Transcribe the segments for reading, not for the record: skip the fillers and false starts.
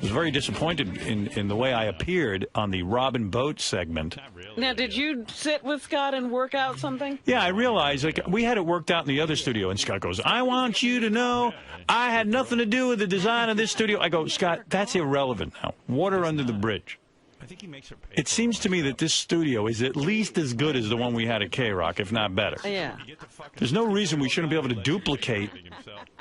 was very disappointed in the way I appeared on the Robin Boat segment. Now, did you sit with Scott and work out something? Yeah, I realized, like, we had it worked out in the other studio, and Scott goes, I want you to know I had nothing to do with the design of this studio. I go, Scott, that's irrelevant now. Water under the bridge. It seems to me that this studio is at least as good as the one we had at K-Rock, if not better. Yeah. There's no reason we shouldn't be able to duplicate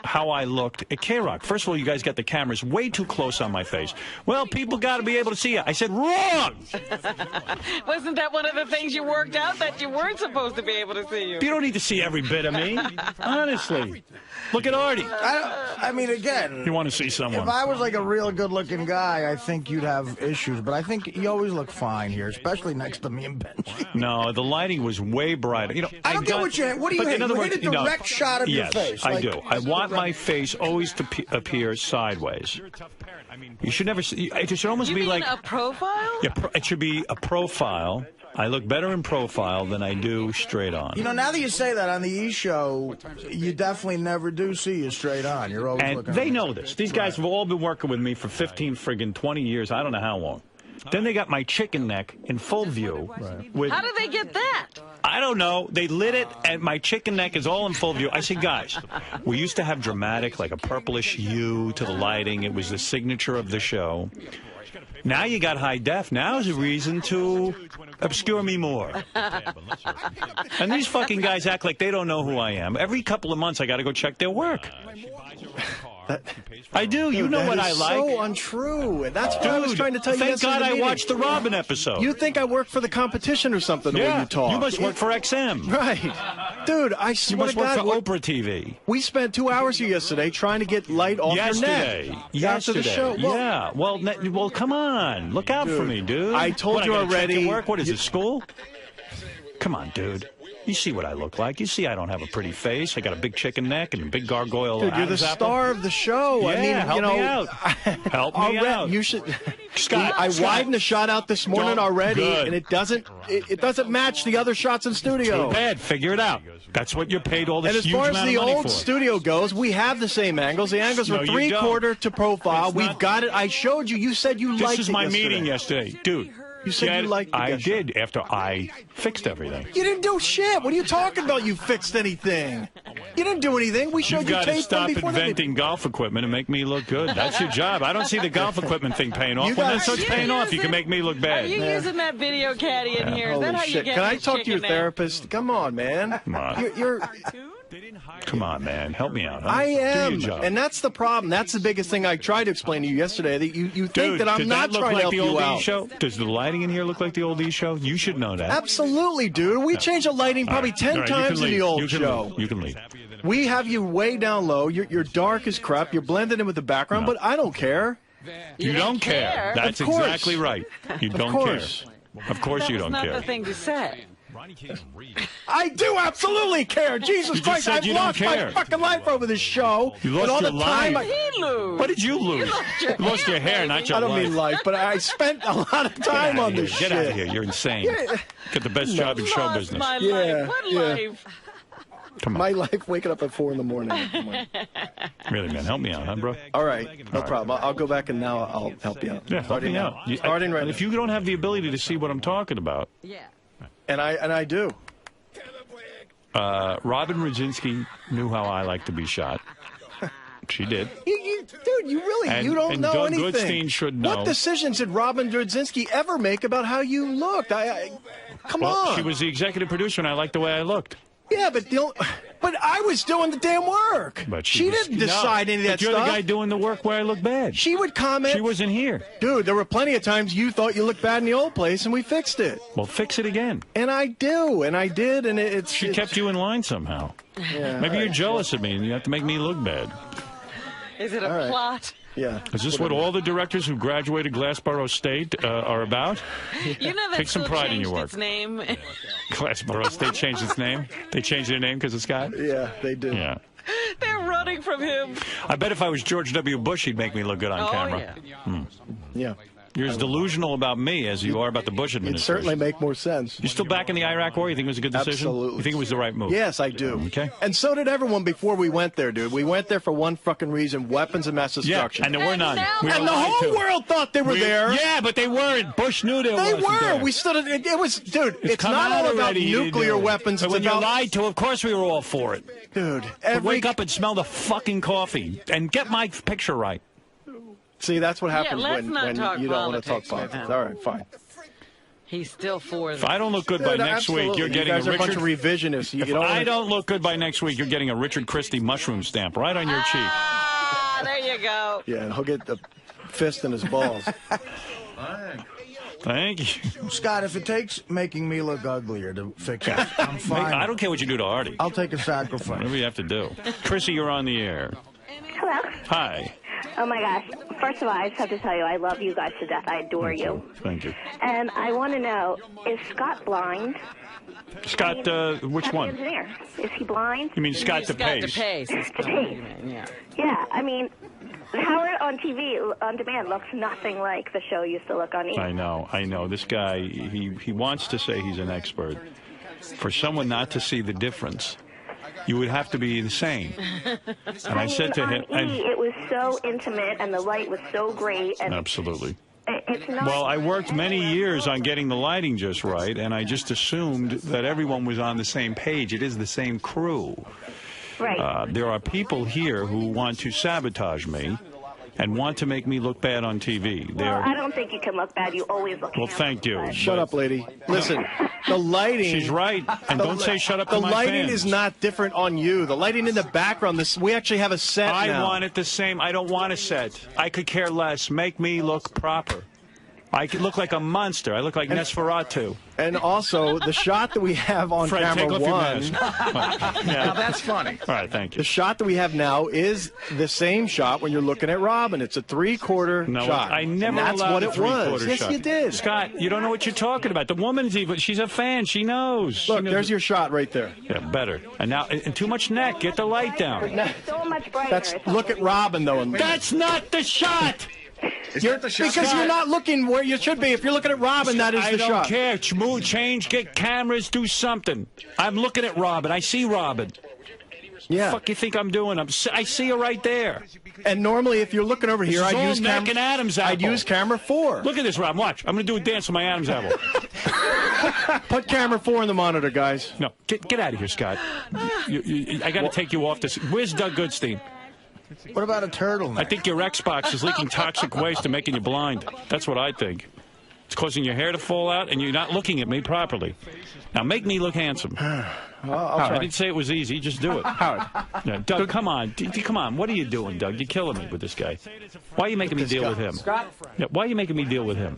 how I looked at K-Rock. First of all, you guys got the cameras way too close on my face. Well, people got to be able to see you. I said, wrong! Wasn't that one of the things you worked out, that you weren't supposed to be able to see you? You don't need to see every bit of me. Honestly. Look at Artie. I mean, again, You want to see someone. if I was like a real good-looking guy, I think you'd have issues. But I think you always look fine here, especially next to me and Benji. No, the lighting was way brighter. You know, I don't get what you What do you hate? You hate a direct shot of your yes, face. I Like, do. I want my face always to appear sideways. You should never see. It should almost You be mean like a profile? Yeah, it should be a profile. I look better in profile than I do straight on. You know, now that you say that on the E! Show, you definitely never do see you straight on. You're always And looking. they know this. These guys have all been working with me for 15 friggin' 20 years. I don't know how long. Then they got my chicken neck in full view. With, How did they get that? I don't know. They lit it, and my chicken neck is all in full view. I said, guys, we used to have dramatic, like a purplish hue to the lighting. It was the signature of the show. Now you got high def. Now is a reason to obscure me more. And these fucking guys act like they don't know who I am. Every couple of months, I got to go check their work. I do. You know what I like. So untrue. That's what I was trying to tell you. Thank God I watched the Robin episode. You think I work for the competition or something? The way you talk. You must work for XM. Right, dude. I You swear must to work God, for Oprah TV. we spent 2 hours here yesterday trying to get light off your neck. After the show. Well, Yeah. Well, come on. Look out for me, dude. I told What, you gotta check already. your work? What is it, school? Come on, dude. You see what I look like. You see I don't have a pretty face. I got a big chicken neck and a big gargoyle. Dude, you're the Adam's apple. star of the show. Yeah, I mean, help you know, me out. Help me out. You should. Scott, I Scott. widened the shot out this morning already, Good. and it doesn't match the other shots in studio. Too bad. Figure it out. That's what you're paid all this And as huge far as amount the of money old for. studio goes, we have the same angles. The angles No, were you three-quarter to profile. It's We've not- got it. I showed you. You said you This liked it is my yesterday. meeting yesterday. Dude. You said you liked it I yesterday. did after I fixed everything. You didn't do shit. What are you talking about? You fixed anything? You didn't do anything. We showed You've you got to tape them stop before inventing golf equipment and make me look good. That's your job. I don't see the golf equipment thing paying off. You When that guys- starts Are you paying off, you using- can make me look Are bad. you using that video caddy in here? Is that Holy how you shit. get Can I this talk to your chicken neck? therapist? Come on, man. Come on. You're Come on, man. Help me out. Huh? I Do am. your job. And that's the problem. That's the biggest thing I tried to explain to you yesterday, that you think Dude, that I'm did not that look trying like to help the you old out. E! Show? Does the lighting in here look like the old E! Show? You should know that. Absolutely, dude. We changed the lighting probably 10 All right, you can times in the leave. old You can show. leave. You can leave. We have you way down low. You're dark as crap. You're blended in with the background, No. but I don't care. You don't care. That's Of course. exactly right. You don't course. care. Of course you don't That's not care. the thing to say. I do absolutely care. Jesus just Christ, said I've you don't lost care. my fucking life over this show. You lost and all your the time life. He lose. What did you lose? You lost your hair, not your I don't life. mean life, but I spent a lot of Get time out on of here. this Get shit. out of here. You're insane. Get the best job in show Lost business. my Yeah, life. What yeah. life? Come on. My life waking up at 4 in the morning. Really, man. Help me out, huh, bro? All right, no problem. I'll go back and now I'll help you out. Yeah, help Starting me now. out. Starting right And now. if you don't have the ability to see what I'm talking about, Yeah. And I do. Robin Rodzinski knew how I like to be shot. She did. Dude, you really And- you don't and know Doug anything. Goodstein should know. What decisions did Robin Drodzinski ever make about how you looked? Come Well, on. she was the executive producer, and I liked the way I looked. Yeah, but I was doing the damn work. But she was- didn't decide No, any of that but you're stuff. the guy doing the work where I look bad. She would comment. She wasn't here. Dude, there were plenty of times you thought you looked bad in the old place, and we fixed it. Well, fix it again. And I do, and I did, and it's... She kept you in line somehow. Yeah, Maybe you're jealous of me, and you have to make me look bad. Is it a All right. plot? Yeah. Is this what all the directors who graduated Glassboro State are about? You know that Take some still pride in changed your work. its name. Glassboro State changed its name? They changed their name because of Scott? Yeah, they do. Yeah. They're running from him. I bet if I was George W. Bush, he'd make me look good on Oh, camera. yeah. Yeah. You're as delusional about me as you are about the Bush It'd administration. certainly make more sense. You still back in the Iraq War? You think it was a good decision? Absolutely. You think it was the right move? Yes, I do. Okay. And so did everyone before we went there, dude. We went there for one fucking reason: weapons of mass destruction. Yeah, and there were none. now- We were And the lied whole to. world thought they were there. Yeah, but they weren't. Bush knew they They wasn't were. there. We stood. It was, dude. It's come not out all about already, nuclear dude. weapons. But It's when about you lied to, of course we were all for it. dude. But wake up and smell the fucking coffee and get my picture right. See, that's what happens let's when, not when talk you don't want to talk politics with politics. him. All right, fine. He's still for If this. I don't look good by Dude, next week, absolutely. you're getting you guys a are a bunch Richard. of revisionists. You If don't I wanna- don't look good by next week, you're getting a Richard Christie mushroom stamp right on your cheek. Ah, there you go. Yeah, and he'll get the fist in his balls. Thank you. Scott, if it takes making me look uglier to fix it, I'm fine. I don't care what you do to Artie. I'll take a sacrifice. Whatever you have to do. Chrissy, you're on the air. Hello. Hi. Oh my gosh. First of all, I just have to tell you, I love you guys to death. I adore you. Thank you. And I want to know, is Scott blind? Scott, which Scott the one? engineer. Is he blind? You mean Scott Scott Depace? Depace. is coming, yeah. Yeah, I mean, Howard on TV, on demand, looks nothing like the show used to look on E! I know. This guy, he wants to say he's an expert. For someone not to see the difference, you would have to be insane. And I said to him, on E! It was so intimate, and the light was so great. And absolutely. it's not. Well, I worked many years on getting the lighting just right, and I just assumed that everyone was on the same page. It is the same crew. Right. There are people here who want to sabotage me and want to make me look bad on TV. Well, I don't think you can look bad. You always look Well, handsome. thank you. Shut up, lady. Listen, the lighting. She's right. And don't say shut up to The my lighting fans. is not different on you. The lighting in the background. We actually have a set I now. want it the same. I don't want a set. I could care less. Make me look proper. I could look like a monster. I look like Nosferatu. And also, the shot that we have on Fred, camera take off your one. mask. Now that's funny. All right, thank you. The shot that we have now is the same shot when you're looking at Robin. It's a three-quarter No, shot. I never and that's allowed what a it was. three-quarter Yes, shot. you did. Scott, you don't know what you're talking about. The woman's even, she's a fan. She knows. She Look, knows there's your shot right there. Yeah, better. And now, and too much neck. Get the light down. So much brighter. That's look at Robin though. And That's not the shot. because you're not looking where you should be. If you're looking at Robin, that is I the don't shot. care. Move, change, get cameras, do something. I'm looking at Robin. I see Robin. Yeah. Fuck you think I'm doing? I see her right there. And normally, if you're looking over here, This is I'd all use neck camera. and Adam's apple. I'd use camera 4. Look at this, Rob. Watch. I'm going to do a dance with my Adam's apple. Put camera 4 in the monitor, guys. No, get out of here, Scott. I got to take you off this. Where's Doug Goodstein? What about a turtleneck? I think your Xbox is leaking toxic waste and making you blind. That's what I think. It's causing your hair to fall out, and you're not looking at me properly. Now, make me look handsome. I didn't say it was easy. Just do it. Howard. Yeah, Doug, come on. Come on. What are you doing, Doug? You're killing me with this guy. Why are you making me deal with him? Scott? Yeah, why are you making me deal with him?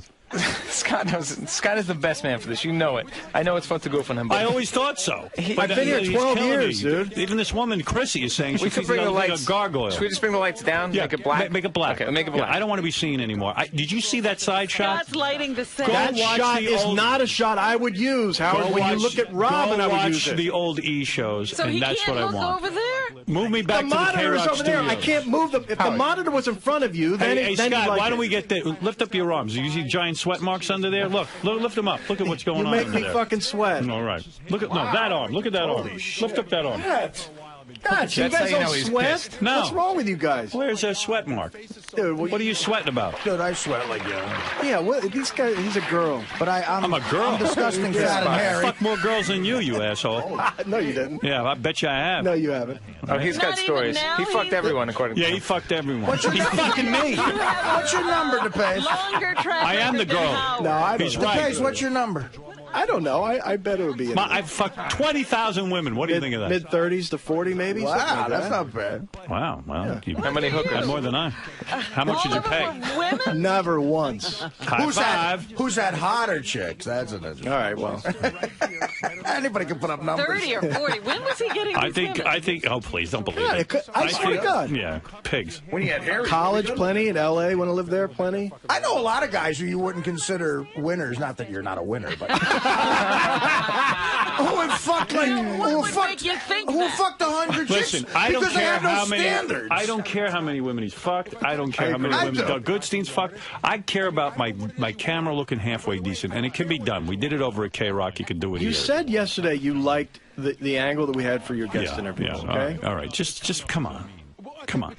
Scott is the best man for this. You know it. I know it's fun to goof on him, but I always thought so. I've been here he's 12 killing years, me. dude. Even this woman, Chrissy, is saying we she's could bring the like lights. a gargoyle. Should we just bring the lights down? Yeah, Make it black. Make it black. Okay, make it black. Yeah, I don't want to be seen anymore. Did you see that side shot? Scott's lighting the set. That watch shot the is old- not a shot I would use, Howard. Go When you watch- look at Robin, go I would watch use it. the old E shows, So and he that's can't what I look want. over there? Move me back The to the monitor is K-Rock over there. I studios. can't move them. If the monitor was in front of you, then Hey, then Scott, you'd like why don't it. we get the lift up your arms? You see giant sweat marks under there? Look, lift them up. Look at what's going You on make under me there. fucking sweat. All right. Look at that arm. Look at that arm. Lift up that arm. God, you That's how guys you know don't he's sweat? pissed. No. What's wrong with you guys? Where's that sweat mark? Dude, What are you sweating about? Dude, I sweat like you. Yeah, these guys, he's a girl. But I'm a girl. I'm disgusting, fat, and hairy. Fuck more girls than you asshole. No, you didn't. Yeah, I bet you I have. No, you haven't. Oh, he's got Not even stories. now, He fucked he's- everyone, according to Yeah, him. he fucked everyone. What's your He's fucking me. What's your number, Depace? Longer track I am the record than girl. Howard. No, I don't He's know. right. Depace, what's your number? I don't know. I bet it would be I've fucked 20,000 women. What do you think of that? mid-30s to 40, maybe. something Wow, like that's that. not bad. Wow. Well, you How many hookers? had more than I. How much did you pay? Women? Never once. High Who's five. that hotter chicks? That's an All right, well. Anybody can put up numbers. 30 or 40. When was he getting these women? I think. Oh, please don't believe Yeah, it. I swear to think- God. Yeah, pigs. When he had Harry. College, plenty. In L.A., when I lived there, plenty. I know a lot of guys who you wouldn't consider winners. Not that you're not a winner, but would fuck like What would make you think who that? fucked 100 Listen, chicks I don't because they care have no how many. standards. I don't care how many women he's fucked. I don't care how many women Doug Goodstein's fucked. I care about my camera looking halfway decent, and it can be done. We did it over at K-Rock. You can do it here. You said yesterday you liked the angle that we had for your guest interview. Yeah, Okay. all right. Just come on. Come on.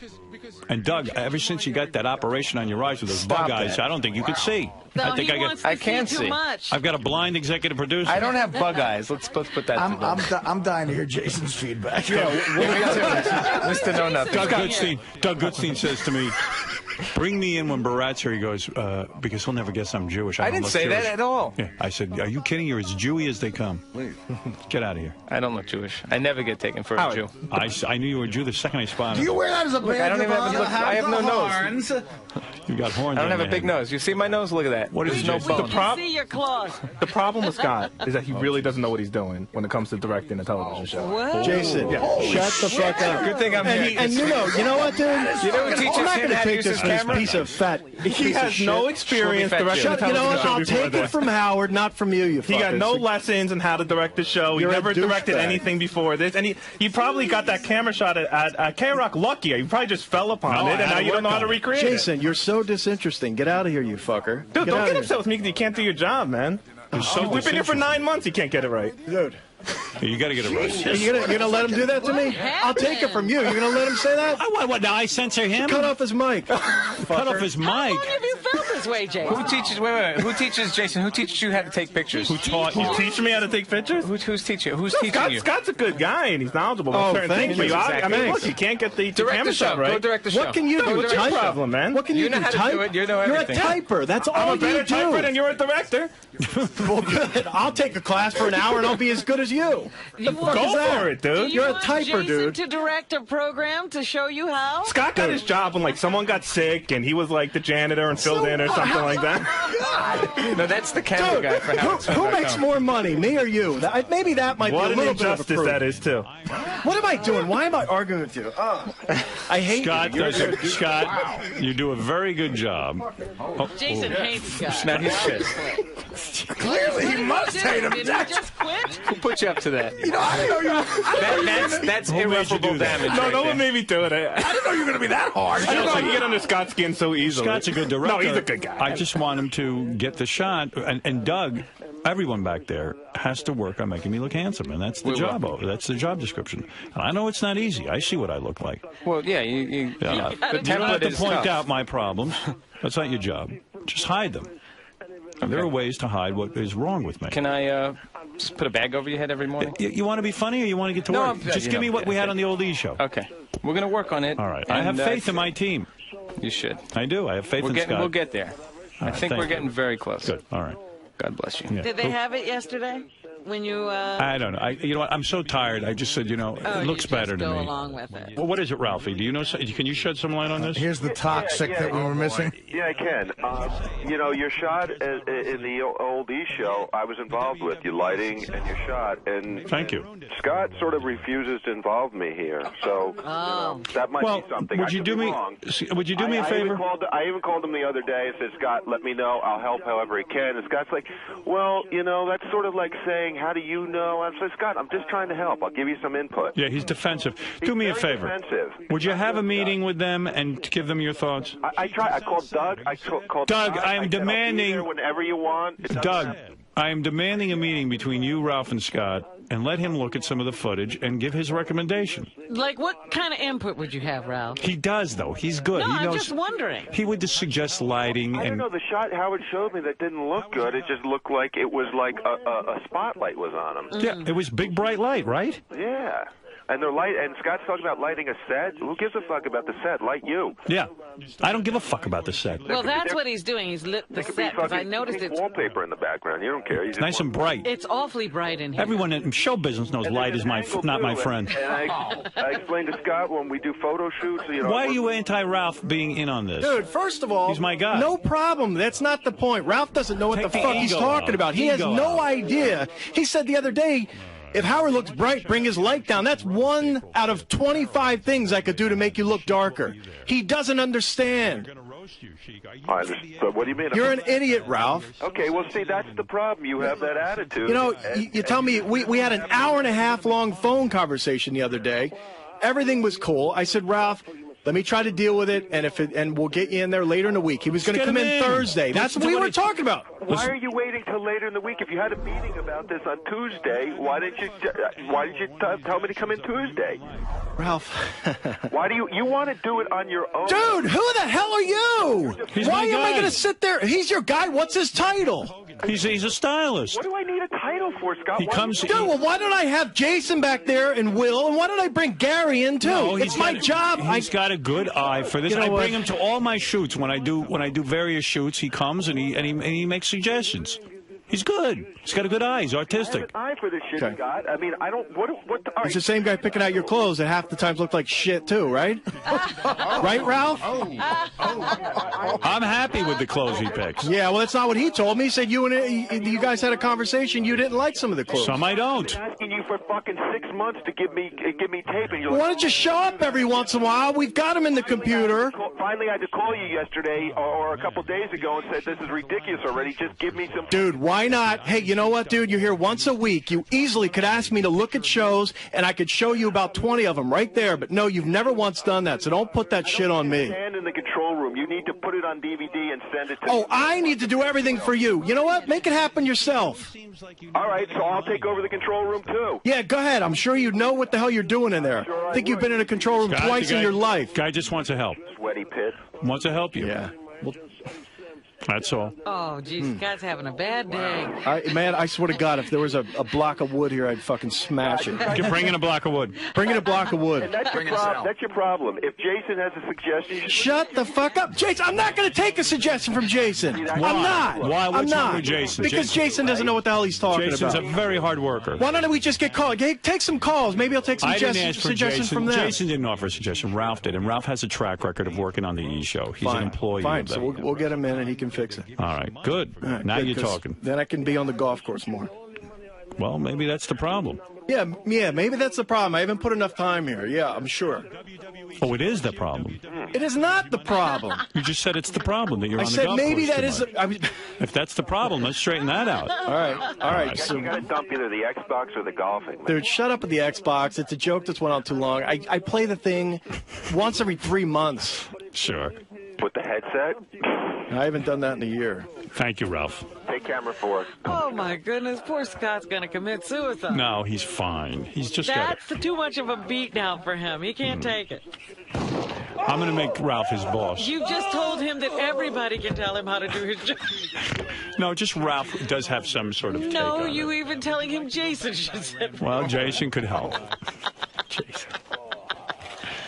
And Doug, ever since you got that operation on your eyes with those bug eyes, I don't think you could see. No, I think I can too see. much. I've got a blind executive producer. I don't have bug eyes. Let's put that together. I'm dying to hear Jason's feedback. Yeah, Mr. No Nothing. Doug Goodstein says to me, bring me in when Barat's here. He goes, because he'll never guess I'm Jewish. I didn't say that at all. Yeah, I said, are you kidding? You're as Jewy as they come. Get out of here. I don't look Jewish. I never get taken for a Jew. I knew you were a Jew the second I spotted Do you wear that as a badge I don't even of have, honor? I have no nose. You got horns. I don't on have a your big head. nose. You see my nose? Look at that. What is There's it, no Jason? bone. See your claws. The problem with Scott is that he really doesn't know what he's doing when it comes to directing a television show. What? Jason, shut the fuck up. Good thing I'm here. And you know what, dude? You know who teaches I'm not him going to how to take use this his camera? piece of fat. He has no experience Shut- directing a You know television what? show I'll before take this. it from Howard, not from you. You. He got fuckers. no lessons in how to direct the show. You're He a never directed douchebag. anything before this, and he probably got that camera shot at K-Rock lucky. You probably just fell upon No, I it, and had now to you don't know work how to on it. recreate Jason, you're so disinteresting. Get out of here, you fucker. Dude, don't outta get here. upset with me because you can't do your job, man. so We've been here for 9 months. You can't get it right. Dude. You got to get it right. You're gonna let him do that to me? I'll take it from you. You're gonna let him say that? What, now I censor him? Cut off his mic. Cut off his mic. How long have you felt this way, Jason? Who teaches? Wait. Who teaches Jason? Who teaches you how to take pictures? Who taught you? You teach me how to take pictures? Who's teaching? Who's teaching you? Scott's a good guy, and he's knowledgeable about certain thank things. you. But I mean, Thanks. look, you can't get the Direct camera the show. shot right. Go direct the show. What can you do? What's your Type? problem, man? What can you You know do? how to Type? do it. You know You're a everything. typer. That's all I'm a better you do. typer than you're a director. Well, good. I'll take a class for an hour and I'll be as good as you. You want- Go that? for it, Do dude. you You're a want typer, Jason dude. to direct a program to show you how? Scott got his job when like someone got sick and he was like the janitor and filled in or something like that. No, that's the camera Dude, guy for who makes more money, me or you? Maybe that might What be a an little bit of a injustice proof. that is too. What am I doing? Why am I arguing with you? I hate Scott, you. You're does, good. Scott, you do a very good job. Jason hates Scott. Now he's pissed. Clearly, he must hate him. Did he just quit? Who put you up to that? You know, I didn't know you. That's Who made you irreparable do that? damage. No, right no there. one made me do it. I didn't know you were going to be that hard. I don't know you get under Scott's skin so easily. Scott's a good director. No, he's a good guy. I just want him to get the shot. And Doug, everyone back there has to work on making me look handsome, and that's the job. That's the job description. And I know it's not easy. I see what I look like. Well, yeah, Yeah. the You don't have template to is point tough. out my problems. That's not your job. Just hide them. And there are ways to hide what is wrong with me. Can I just put a bag over your head every morning? You want to be funny or you want to get to No, work? I'm- Just you give me know, what we yeah, had okay. on the old E show. Okay, we're gonna work on it. All right. I and, have faith in my team. You should. I do. I have faith in Scott. We'll get there. I right, think thank we're you. getting very close. Good. All right. God bless you. Yeah. Did they have it yesterday? When you, I don't know. You know what? I'm so tired. I just said, it looks better to go me. along with it. Well, what is it, Ralphie? Do you know? Can you shed some light on this? Here's the toxic that we were missing. Yeah, I can. Your shot in the old E show, I was involved with your lighting and your shot, and Thank you. Scott sort of refuses to involve me here, so that might Well, be something. would I you could do be me? wrong. Would you do me a I favor? even called him the other day and said, Scott, let me know. I'll help however he can. And Scott's like, well, that's sort of like saying, how do you know? I'm saying, Scott, I'm just trying to help. I'll give you some input. Yeah, he's defensive. Do me a very favor. defensive. Would you have a meeting with them and give them your thoughts? I tried. I called Doug. I called Doug, Scott. I am said, I'll be demanding- there whenever you want. It doesn't Doug, matter. I am demanding a meeting between you, Ralph, and Scott, and let him look at some of the footage and give his recommendation. Like, what kind of input would you have, Ralph? He does, though. He's good. No, he I'm knows. just wondering. He would just suggest lighting I don't and. know. The shot Howard showed me that didn't look good. It just looked like it was like a spotlight was on him. Yeah, it was big bright light, right? Yeah. And they're light. And Scott's talking about lighting a set. Who gives a fuck about the set? Light you. Yeah. I don't give a fuck about the set. Well, that's what he's doing. He's lit the It could be set, because I fucking noticed pink it's wallpaper in the background. You don't care. You It's just nice and bright. it's awfully bright in here. Everyone in show business knows And light there's is an my angle, not too, my friend. And I explained to Scott when we do photo shoots. Why are you anti-Ralph being in on this? Dude, first of all, He's my guy. No problem. That's not the point. Ralph doesn't know what Take the the fuck he's ego talking out. about. He has Ego no out. idea. He said the other day, if Howard looks bright, bring his light down. That's 1 out of 25 things I could do to make you look darker. He doesn't understand. I understand. So what do you mean? You're an idiot, Ralph. Okay, well, see, that's the problem. You have that attitude. You know, you tell me, we had an hour-and-a-half long phone conversation the other day. Everything was cool. I said, Ralph, let me try to deal with it, and we'll get you in there later in the week. He was going to come in Thursday. That's what we were talking about. Why are you waiting till later in the week? If you had a meeting about this on Tuesday, why didn't you tell me to come in Tuesday? Ralph. Why do you want to do it on your own? Dude, who the hell are you? Why am I going to sit there? He's your guy. What's his title? He's a stylist. What do I need a title for, Scott? He comes. Dude, well, why don't I have Jason back there and Will, and why don't I bring Gary in too? No, it's my job. He's got a good eye for this. You know I what? bring him to all my shoots. When I do various shoots, he comes and he makes suggestions. He's good. He's got a good eye. He's artistic. I have an eye for this shit, Scott. I mean, I don't. What? It's the same guy picking out your clothes that half the times look like shit too, right? Right, Ralph? I'm happy with the clothes he picks. Yeah, well, that's not what he told me. He said you guys had a conversation. You didn't like some of the clothes. Some I don't. I'm asking you for fucking 6 months to give me tape, and you're Why don't you show up every once in a while? We've got him in the computer. Finally, I had to call you yesterday or a couple days ago and said this is ridiculous already. Just give me some. Dude, why not? Hey, you know what, dude? You're here once a week. You easily could ask me to look at shows, and I could show you about 20 of them right there. But no, you've never once done that, so don't put that shit on me. Stand in the control room. You need to put it on DVD and send it to me. Oh, I need to do everything for you. You know what? Make it happen yourself. All right, so I'll take over the control room, too. Yeah, go ahead. I'm sure you know what the hell you're doing in there. I think you've been in a control room Scott, twice in your life. Guy just wants to help. Sweaty pit. Wants to help you. Yeah. Well, that's all. Oh, geez, Scott's having a bad day. Man, I swear to God, if there was a block of wood here, I'd fucking smash it. Bring in a block of wood. Bring in a block of wood. That's your problem. If Jason has a suggestion... Shut the fuck up. Jason, I'm not going to take a suggestion from Jason. I'm not. Why? What's wrong with Jason? Because Jason doesn't know what the hell he's talking about. Jason's a very hard worker. Why don't we just get called? Take some calls. Maybe I'll take some suggestions from them. Jason didn't offer a suggestion. Ralph did, and Ralph has a track record of working on the E! Show. He's an employee. Fine, so we'll get him in and he can fix it. All right, good. Right, now good, you're talking. Then I can be on the golf course more. Well, maybe that's the problem. Yeah, maybe that's the problem. I haven't put enough time here. Yeah, I'm sure. Oh, it is the problem. It is not the problem. You just said it's the problem that you're on the golf course. I said maybe that is. If that's the problem, let's straighten that out. All right. So, you got to dump either the Xbox or the golfing. Man. Dude, shut up with the Xbox. It's a joke that's went on too long. I play the thing once every 3 months. Sure. With the headset? I haven't done that in a year. Thank you, Ralph. Take camera 4. Oh, my goodness. Poor Scott's going to commit suicide. No, he's fine. He's just That's too much of a beat down for him. He can't take it. I'm going to make Ralph his boss. You just told him that everybody can tell him how to do his job. No, just Ralph does have some sort of take on No, you it. even telling him Jason should sit. Well, Jason could help.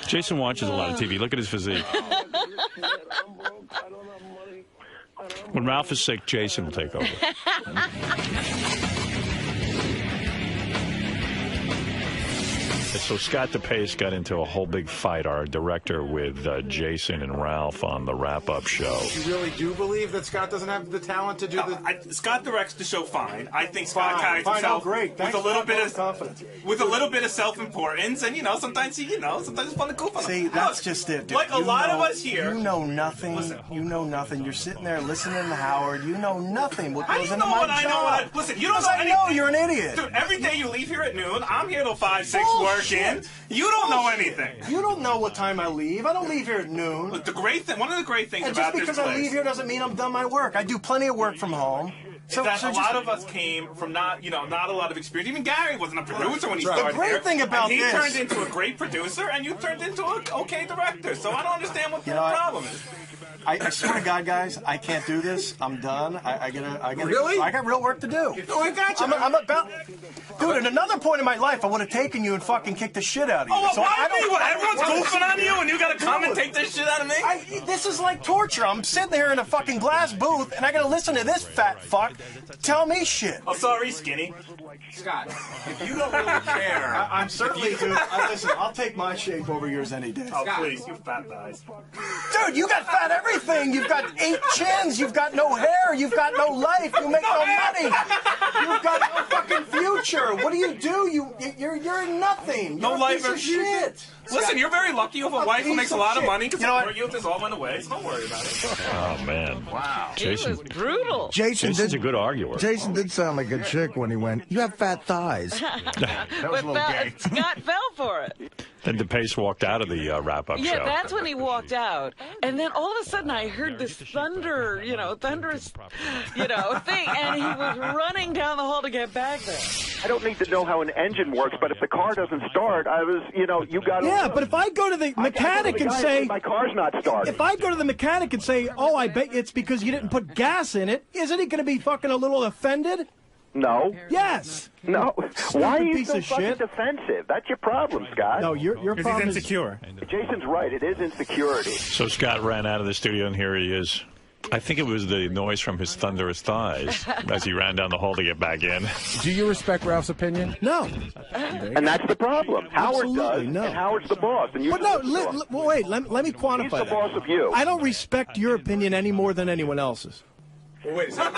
Jason watches a lot of TV. Look at his physique. When Ralph is sick, Jason will take over. So Scott Depace got into a whole big fight, our director, with Jason and Ralph on the wrap-up show. You really do believe that Scott doesn't have the talent to do Scott directs the show fine. I think Scott carries himself with a little bit of confidence, with a little bit of self-importance, and sometimes sometimes it's fun to goof on him. See, that's just it, dude. Like a lot of us here. You know nothing. Listen. You know nothing. You're sitting there listening to Howard. You know nothing. What goes into my job? Listen, you don't know anything. I know you're an idiot. Dude, every day you leave here at noon. I'm here till 5, 6 working. You don't know anything. You don't know what time I leave. I don't leave here at noon. But one of the great things and about just because this place, I leave here doesn't mean I'm done my work. I do plenty of work from home. So a lot of us came from not a lot of experience. Even Gary wasn't a producer when he started. The great thing about he this, turned into a great producer, and you turned into an okay director. So I don't understand what the problem is. I swear to God, guys, I can't do this. I'm done. I Really? I got real work to do. Oh, I got you. I'm about. Dude, at another point in my life, I would have taken you and fucking kicked the shit out of you. Oh, so why me? What, everyone's goofing on you, and you got to come and take this shit out of me? This is like torture. I'm sitting there in a fucking glass booth, and I got to listen to this fat fuck tell me shit. Oh, sorry, Skinny. Scott, if you don't really care, I'm certainly, dude. Listen, I'll take my shape over yours any day. Oh, please, you fat guys. dude, you got fat everything. You've got 8 chins. You've got no hair. You've got no life. You make no money. You've got no fucking future. What do? You're nothing. No You're life a piece of shit. Listen, you're very lucky. You have a wife who makes a lot of money. You know what? Your youth is all went away. So don't worry about it. Oh, man. Wow. He was brutal. Jason's a good arguer. Jason did sound like a chick when he went, "You have fat thighs." But Scott fell for it. Then Depace walked out of the wrap-up show. Yeah, that's when he walked out. And then all of a sudden I heard this thunderous, thing. And he was running down the hall to get back there. I don't need to know how an engine works, but if the car doesn't start, you got to... Yeah, but if I go to the mechanic and say... My car's not starting. If I go to the mechanic and say, oh, I bet it's because you didn't put gas in it, isn't he going to be fucking a little offended? No. Yes. No. Why are you piece so of fucking shit. defensive? That's your problem, Scott. No, your problem He's insecure. Jason's right. It is insecurity. So Scott ran out of the studio, and here he is. I think it was the noise from his thunderous thighs as he ran down the hall to get back in. Do you respect Ralph's opinion? No. And that's the problem. Howard does, no. and Howard's the boss. And But no, wait, let me quantify He's the that. boss of you. I don't respect your opinion any more than anyone else's. Well, wait a second.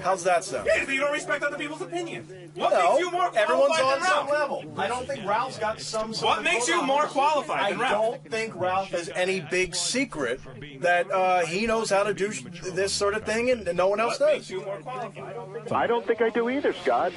How's that sound? Yeah, you don't respect other people's opinion. What No, makes you more everyone's qualified on than some Ralph? level. I don't think Ralph's got some sort What of makes going you on. more qualified than I Ralph? don't think Ralph has any big secret that he knows how to do this sort of thing and no one else What makes does. you more qualified? I don't think I do either, Scott.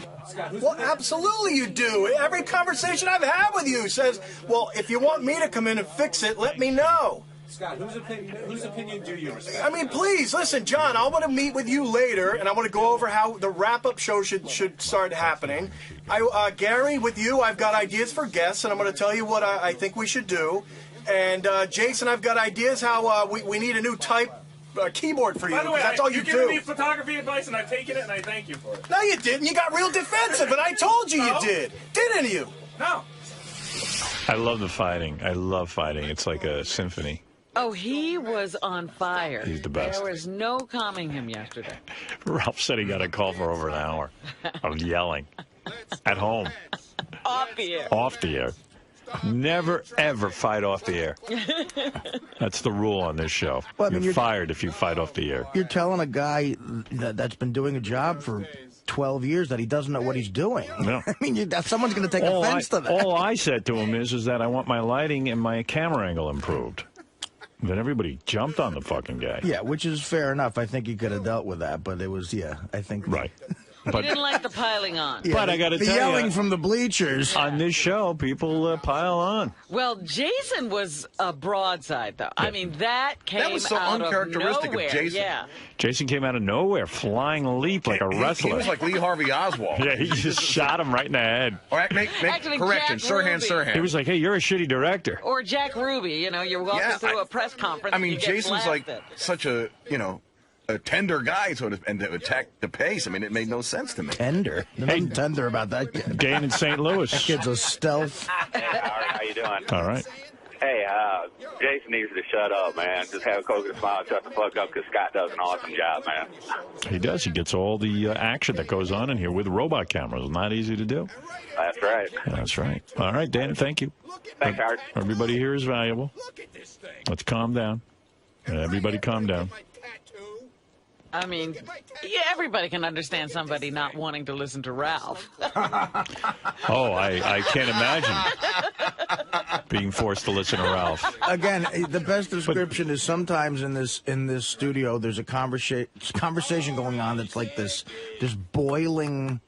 Well, absolutely you do. Every conversation I've had with you says, well, if you want me to come in and fix it, let me know. Scott, whose opinion do you respect? I mean, please, listen, John, I want to meet with you later, and I want to go over how the wrap-up show should start happening. Gary, with you, I've got ideas for guests, and I'm going to tell you what I think we should do. And Jason, I've got ideas how we need a new type keyboard for you. By the way, That's all you you're giving do. me photography advice, and I've taken it, and I thank you for it. No, you didn't. You got real defensive, and I told you No. you did. Didn't you? No. I love the fighting. I love fighting. It's like a symphony. Oh, he was on fire. He's the best. There was no calming him yesterday. Ralph said he got a call for over an hour of yelling at home, Off the air. off the air. Never, ever fight off the air. That's the rule on this show. Well, I mean, you're you're- fired if you fight off the air. You're telling a guy that's been doing a job for 12 years that he doesn't know what he's doing. No. I mean, someone's going to take offense to that. All I said to him is that I want my lighting and my camera angle improved. Then everybody jumped on the fucking guy. Yeah, which is fair enough. I think he could have dealt with that, but it was, I think. Right. He But, didn't like the piling on. Yeah, but I got to the tell yelling you, from the bleachers. on this show, people pile on. Well, Jason was a broadside, though. I mean, that came was so out uncharacteristic of of nowhere. Jason. Yeah. Jason came out of nowhere, flying leap like a wrestler. He was like Lee Harvey Oswald. Yeah, he just shot him right in the head. All right, make Actually, correction. Jack Sirhan, Ruby. Sirhan. He was like, hey, you're a shitty director. Or Jack Ruby, you're walking Yeah, through a press conference. I and mean, you get Jason's like blasted. such a, a tender guy, and to attack Depace, I mean, it made no sense to me. Tender. Nothing tender about that kid. Dane in St. Louis. That kid's a stealth. Hey, Howard, how you doing? All right. Hey, Jason needs to shut up, man. Just have a coconut smile and shut the fuck up, because Scott does an awesome job, man. He does. He gets all the action that goes on in here with robot cameras. Not easy to do. That's right. That's right. All right, Dan, thank you. Thanks, Howard. Everybody here is valuable. Let's calm down. Everybody calm down. I mean, yeah, everybody can understand somebody not wanting to listen to Ralph. Oh, I can't imagine being forced to listen to Ralph. Again, the best description is sometimes in this studio there's a conversation going on that's like this boiling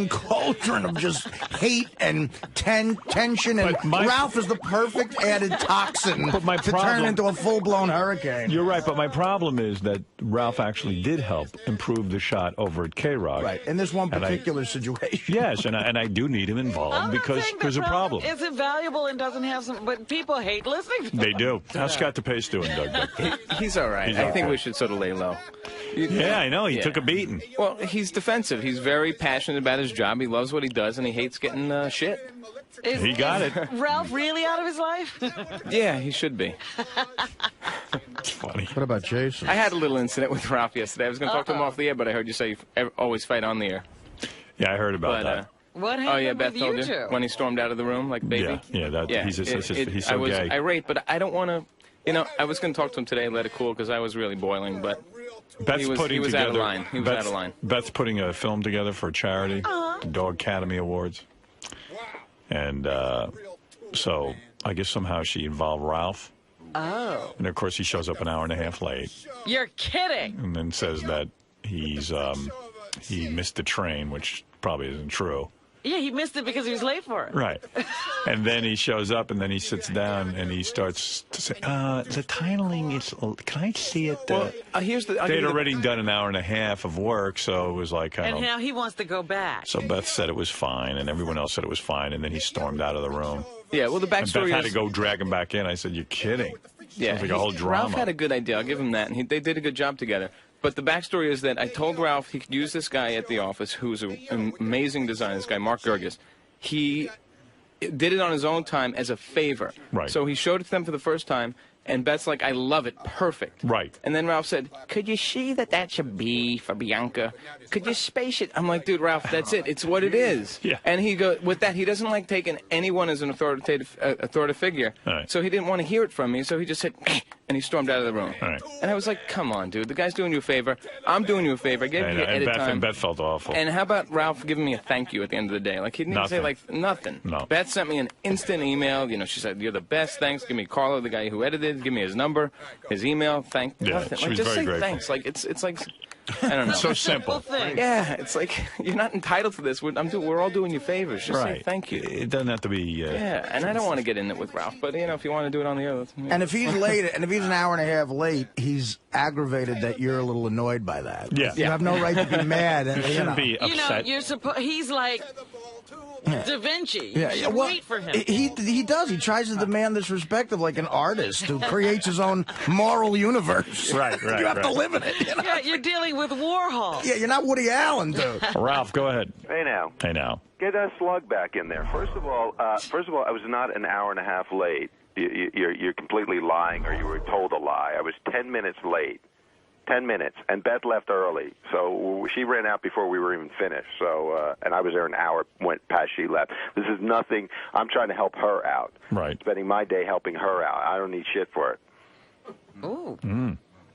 cauldron of just hate and tension, and Ralph is the perfect added toxin to turn into a full-blown hurricane. You're right, but my problem is that Ralph actually did help improve the shot over at K-Rock. Right, in this one particular situation. Yes, and I do need him involved because there's a problem. Is invaluable and doesn't have some, but people hate listening to They him. do. How's Scott Depace doing, Doug? He's all right. He's I all think right. we should sort of lay low. Yeah, I know. He took a beating. Well, he's defensive. He's very passionate about his job. He loves what he does, and he hates getting shit. He got it. Ralph really out of his life? Yeah, he should be. It's funny. What about Jason? I had a little incident with Ralph yesterday. I was going to talk to him off the air, but I heard you say you always fight on the air. Yeah, I heard about that. What happened Oh yeah, Beth with told you you two? when he stormed out of the room like baby. He's so I was gay. irate, but I don't want to. You know, I was going to talk to him today, let it cool, because I was really boiling, but Beth's he was together, out of line. He was out of line. Beth's putting a film together for a charity, the Dog Academy Awards, and so I guess somehow she involved Ralph. Oh. And of course he shows up an hour and a half late. You're kidding. And then says that he missed the train, which probably isn't true. Yeah, he missed it because he was late for it. Right. And then he shows up, and then he sits down, and he starts to say, the titling is, can I see it? Well, here's the... They'd already done an hour and a half of work, so it was like, And now he wants to go back. So Beth said it was fine, and everyone else said it was fine, and then he stormed out of the room. Yeah, well, the backstory and Beth had is... to go drag him back in. I said, you're kidding. Yeah, Sounds like a whole drama. Ralph had a good idea. I'll give him that. And they did a good job together. But the backstory is that I told Ralph he could use this guy at the office, who's an amazing designer, this guy, Mark Gerges. He did it on his own time as a favor. Right. So he showed it to them for the first time, and Beth's like, I love it. Perfect. Right. And then Ralph said, could you see that should be for Bianca? Could you space it? I'm like, dude, Ralph, that's it. It's what it is. Yeah. And he goes, with that, he doesn't like taking anyone as an authoritative figure. Right. So he didn't want to hear it from me, so he just said, and he stormed out of the room. Right. And I was like, come on, dude. The guy's doing you a favor. I'm doing you a favor. I gave you edit time. And Beth felt awful. And how about Ralph giving me a thank you at the end of the day? Like, he didn't even say, like, nothing. No. Beth sent me an instant email. You know, she said, you're the best. Thanks. Give me Carlo, the guy who edited. Give me his number, his email. Nothing. she Like, was just very say grateful. thanks. Like, it's like... I don't know. So simple. Yeah, it's like, you're not entitled to this. We're all doing you favors. Just say thank you. It doesn't have to be... Yeah, and I don't want to get in it with Ralph, but, you know, if you want to do it on the air, And if he's late, and if he's an hour and a half late, he's aggravated that you're a little annoyed by that. Yeah. You have no right to be mad. And, You shouldn't be upset. You know, he's like Da Vinci. Yeah, You should well, wait for him. He does. He tries to demand this respect of like an artist who creates his own moral universe. Right. You have to live in it. You know? Yeah, you're dealing with Warhol. Yeah, you're not Woody Allen, dude. Ralph, go ahead. Hey now. Hey now. Get that slug back in there. First of all, I was not an hour and a half late. You're completely lying, or you were told a lie. I was 10 minutes late. 10 minutes, and Beth left early, so she ran out before we were even finished. So, and I was there an hour went past she left. This is nothing. I'm trying to help her out. Right. Spending my day helping her out. I don't need shit for it. Ooh.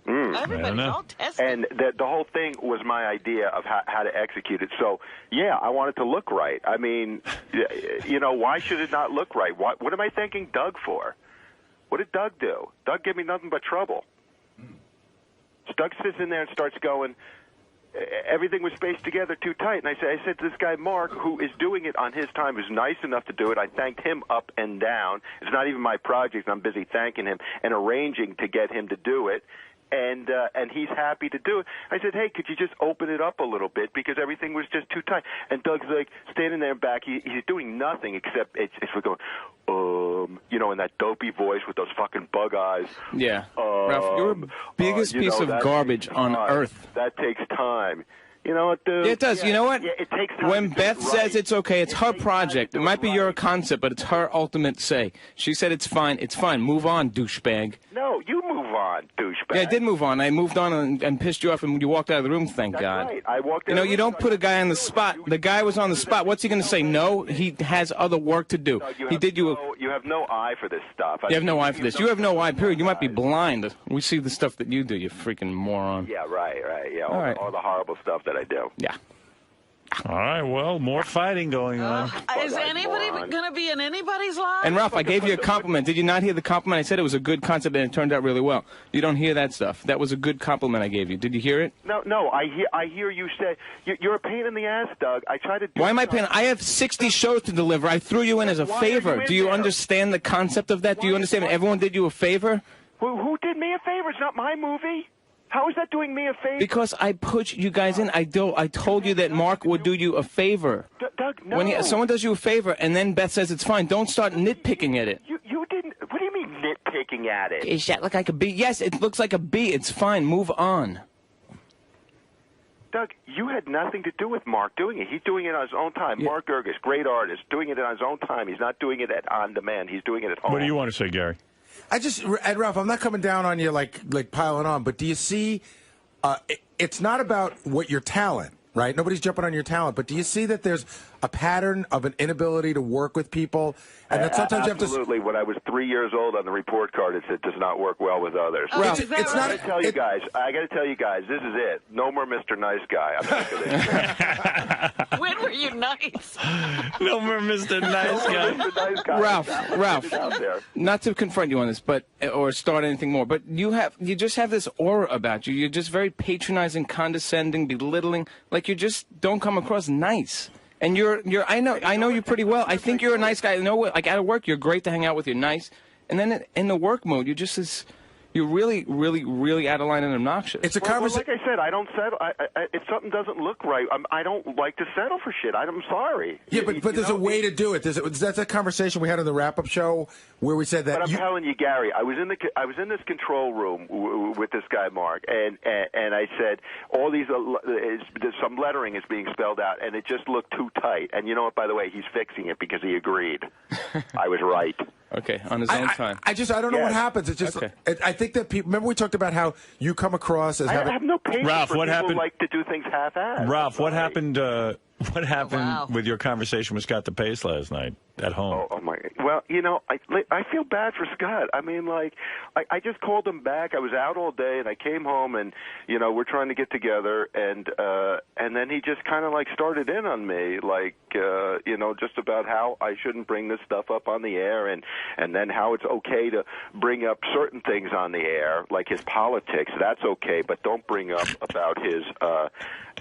Everybody's all tested. And the whole thing was my idea of how to execute it. So, yeah, I want it to look right. I mean, you know, why should it not look right? What am I thanking Doug for? What did Doug do? Doug gave me nothing but trouble. So Doug sits in there and starts going, everything was spaced together too tight. And I said to this guy, Mark, who is doing it on his time, who's nice enough to do it. I thanked him up and down. It's not even my project. I'm busy thanking him and arranging to get him to do it. And he's happy to do it. I said, hey, could you just open it up a little bit because everything was just too tight. And Doug's like standing there back. He's doing nothing except it's we're going, you know, in that dopey voice with those fucking bug eyes. Yeah. Ralph, you're the biggest piece of garbage on earth. That takes time. You know what, dude? Yeah, it does. You know what? Yeah, it takes time when to Beth get it right. says it's okay, it's her project. It might be your concept, but it's her ultimate say. She said it's fine. It's fine. Move on, douchebag. No, you move on, douchebag. Yeah, I did move on. I moved on and pissed you off, and you walked out of the room, thank That's God. right. I walked You know, you don't put a guy on the spot. The guy was on the spot. What's he going to say? No? He has other work to do. No, He did you a... You have no eye for this stuff. You have no eye for this. You have no eye, period. You might be blind. We see the stuff that you do, you freaking moron. Yeah, right. Yeah, All right. all the horrible stuff that I do. Yeah. All right, well, more fighting going on. Is anybody going to be in anybody's life? And Ralph, I gave you a compliment. Did you not hear the compliment? I said it was a good concept and it turned out really well. You don't hear that stuff. That was a good compliment I gave you. Did you hear it? No. I hear you say you're a pain in the ass, Doug. I try to. Why am I paying? I have 60 shows to deliver. I threw you in as a favor. Do you understand the concept of that? Do you understand? Everyone did you a favor? Who did me a favor? It's not my movie. How is that doing me a favor? Because I put you guys in. I told you that Mark would do you a favor. Doug, no. When someone does you a favor and then Beth says it's fine, don't start nitpicking at it. You didn't. What do you mean nitpicking at it? Does that look like a B? Yes, it looks like a B. It's fine. Move on. Doug, you had nothing to do with Mark doing it. He's doing it on his own time. Yeah. Mark Gerges, great artist, doing it on his own time. He's not doing it on demand. He's doing it at home. What do you want to say, Gary? Ed Ralph, I'm not coming down on you like piling on, but do you see? It's not about what your talent. right? Nobody's jumping on your talent. But do you see that there's a pattern of an inability to work with people, and that sometimes you have to. Absolutely. When I was 3 years old, on the report card, it said does not work well with others. Ralph, it's not. I got to tell you guys, this is it. No more Mr. Nice Guy. I'm sick of this. When were you nice? No more Mr. Nice Guy. Mr. Nice Guy. Ralph, not to confront you on this, but or start anything more, but you just have this aura about you. You're just very patronizing, condescending, belittling. Like you just don't come across nice. And I know you pretty well. I think you're a nice guy. I know, like at work, you're great to hang out with. You're nice, and then in the work mode, you're really, really, really out of line and obnoxious. It's a conversation. Like I said, I don't settle. If something doesn't look right, I don't like to settle for shit. I'm sorry. Yeah, but there's a way to do it. That's a conversation we had on the wrap-up show where we said that. But I'm telling you, Gary, I was in this control room with this guy Mark, and I said all these some lettering is being spelled out, and it just looked too tight. And you know what? By the way, he's fixing it because he agreed. I was right. Okay, on his own time. I don't know what happens. It's just I think that people. Remember we talked about how you come across as having. I have no patience Ralph, for what people happened? Who like to do things half-assed. Ralph, what happened? What happened with your conversation with Scott Depace last night at home? Oh my! Well, you know, I feel bad for Scott. I mean, like, I just called him back. I was out all day, and I came home, and you know, we're trying to get together, and then he just kind of like started in on me, like, you know, just about how I shouldn't bring this stuff up on the air, and then how it's okay to bring up certain things on the air, like his politics. That's okay, but don't bring up about his.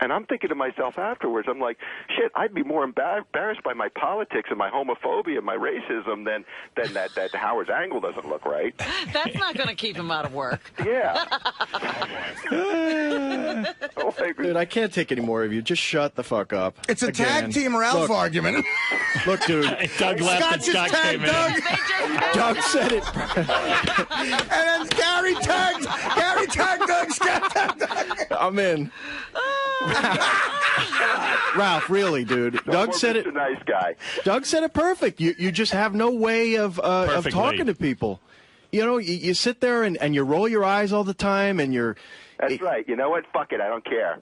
And I'm thinking to myself afterwards, I'm like, shit, I'd be more embarrassed by my politics and my homophobia and my racism than that Howard's angle doesn't look right. That's not going to keep him out of work. Yeah. Dude, I can't take any more of you. Just shut the fuck up. It's a tag team Ralph argument. Look, dude. Doug left and Scott came in. Doug said it. And then Gary tagged Doug. Scott tagged Doug. I'm in. Ralph, really, dude. Doug said it. Nice guy. Doug said it perfect. You just have no way of talking to people. You know, you sit there and you roll your eyes all the time, and you're. That's right. You know what? Fuck it. I don't care.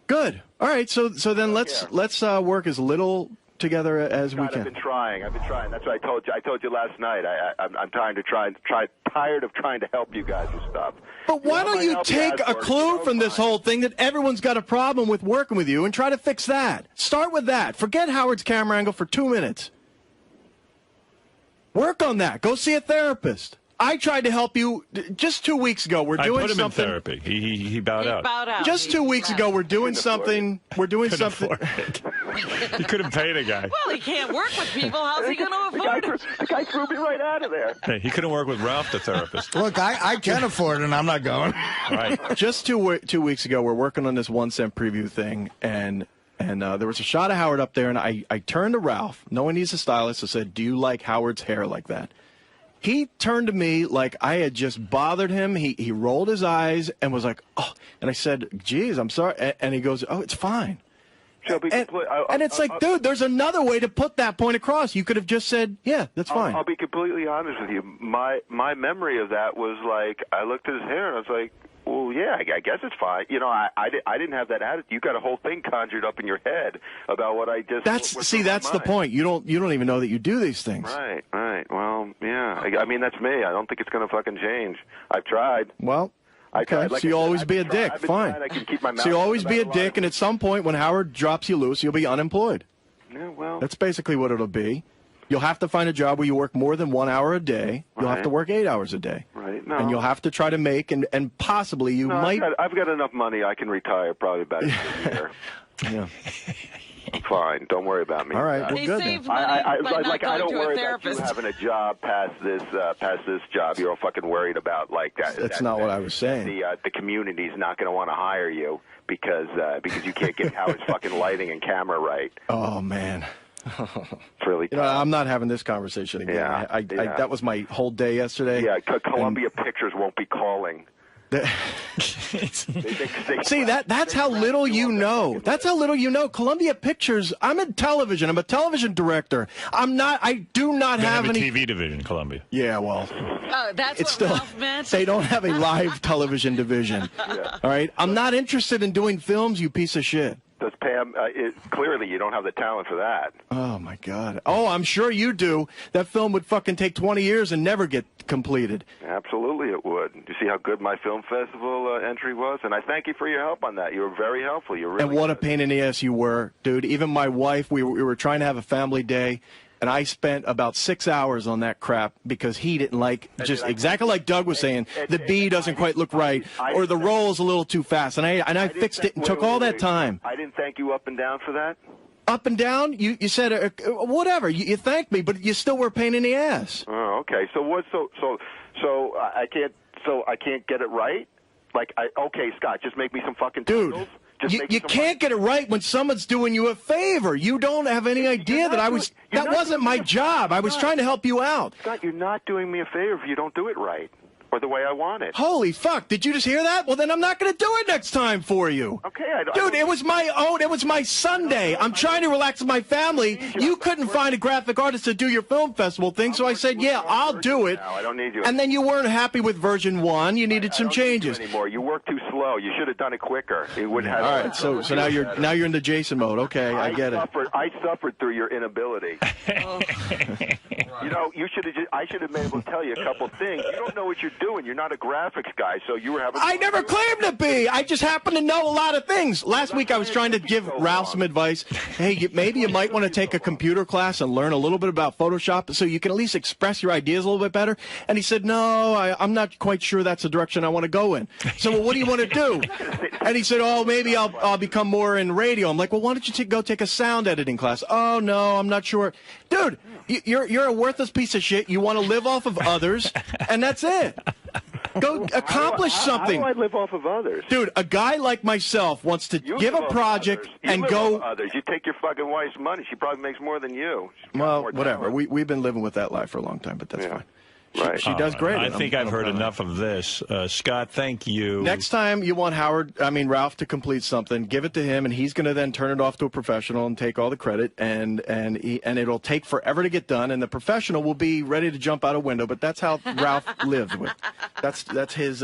Good. All right. So then let's work as little together as we can. I've been trying. That's what I told you. I told you last night. I'm tired of trying to help you guys with stuff. But why don't you take a clue from this whole thing that everyone's got a problem with working with you and try to fix that? Start with that. Forget Howard's camera angle for 2 minutes. Work on that. Go see a therapist. I tried to help you just 2 weeks ago. We're doing something. I put him in therapy. He bowed out. Just 2 weeks ago, we're doing something. We're doing something. He couldn't pay the guy. Well, he can't work with people. How's he going to afford it? The guy threw me right out of there. Hey, he couldn't work with Ralph, the therapist. Look, I can afford it, and I'm not going. Right. Just 2 weeks ago, we're working on this 1 cent preview thing, and there was a shot of Howard up there, and I turned to Ralph, knowing he's a stylist, and said, "Do you like Howard's hair like that?" He turned to me like I had just bothered him. He rolled his eyes and was like, "Oh," and I said, "Geez, I'm sorry," and he goes, "Oh, it's fine." And it's like, dude, there's another way to put that point across. You could have just said, "Yeah, that's fine." I'll be completely honest with you. My memory of that was like, I looked at his hair and I was like, well, yeah, I guess it's fine. You know, I didn't have that attitude. You got a whole thing conjured up in your head about what I just. That's the point. You don't even know that you do these things. Right. Well, yeah. I mean, that's me. I don't think it's going to fucking change. I've tried. Well. Okay, so you'll always be a dick. Fine. So you'll always be a dick, and at some point when Howard drops you loose, you'll be unemployed. Yeah, well. That's basically what it'll be. You'll have to find a job where you work more than 1 hour a day. You'll have to work 8 hours a day. Right. No. And you'll have to try to make, and possibly you might. I've got enough money. I can retire probably about a year. Yeah. I'm fine. Don't worry about me. All right. Well, good. I don't worry about you having a job past this job. You're all fucking worried about like that. That's not what I was saying. The community's not going to want to hire you because you can't get Howard's fucking lighting and camera right. Oh man. It's really tough. I'm not having this conversation again. Yeah, that was my whole day yesterday. Yeah, Columbia Pictures won't be calling. See, that's how little you know. That's how little you know. Columbia Pictures. I'm in television. I'm a television director. I do not have any TV division. Columbia. Yeah, well. That's it's what Ralph meant. They don't have a live television division. Yeah. All right. I'm not interested in doing films. You piece of shit. Does Pam? Clearly, you don't have the talent for that. Oh my God! Oh, I'm sure you do. That film would fucking take 20 years and never get completed. Absolutely, it would. You see how good my film festival entry was, and I thank you for your help on that. You were very helpful. You really. And what a pain in the ass you were, dude. Even my wife, we were trying to have a family day. And I spent about 6 hours on that crap because he didn't like, just exactly like Doug was saying, the B doesn't quite look right, or the roll's a little too fast. And I fixed it and took all that time. I didn't thank you up and down for that? Up and down? You said, whatever. You thanked me, but you still were a pain in the ass. Oh, okay. So what? So I can't get it right? Like, okay, Scott, just make me some fucking titles. You can't get it right when someone's doing you a favor. You don't have any idea that that wasn't my job. I was trying to help you out. Scott, you're not doing me a favor if you don't do it right or the way I want it. Holy fuck. Did you just hear that? Well, then I'm not going to do it next time for you. Okay. Dude, it was my Sunday. I'm trying to relax with my family. You couldn't find a graphic artist to do your film festival thing, so I said, yeah, I'll do it. I don't need you. And then you weren't happy with version 1. You needed some changes. Anymore. You work too slow. You should have done it quicker. It would have. All right, so now you're in the Jason mode. Okay, I get it. I suffered through your inability. You know, I should have been able to tell you a couple things. You don't know what you're doing. You're not a graphics guy, so you were having. I never claimed to be. I just happen to know a lot of things. Last week I was trying to give Ralph some advice. Hey, maybe you might want to take a computer class and learn a little bit about Photoshop so you can at least express your ideas a little bit better. And he said, no, I'm not quite sure that's the direction I want to go in. So, well, what do you want to do? And he said, oh, maybe I'll become more in radio. I'm like, well, why don't you go take a sound editing class? Oh, no, I'm not sure. Dude, you're a worthless piece of shit. You want to live off of others, and that's it. Go accomplish something. How do I live off of others? Dude, a guy like myself wants to give a project and go. Others. You take your fucking wife's money. She probably makes more than you. Well, whatever. We've been living with that life for a long time, but that's fine. Right. She does great. I think I've heard enough of this. Scott, thank you. Next time you want Ralph to complete something, give it to him, and he's going to then turn it off to a professional and take all the credit, and it'll take forever to get done, and the professional will be ready to jump out a window. But that's how Ralph lives with. That's his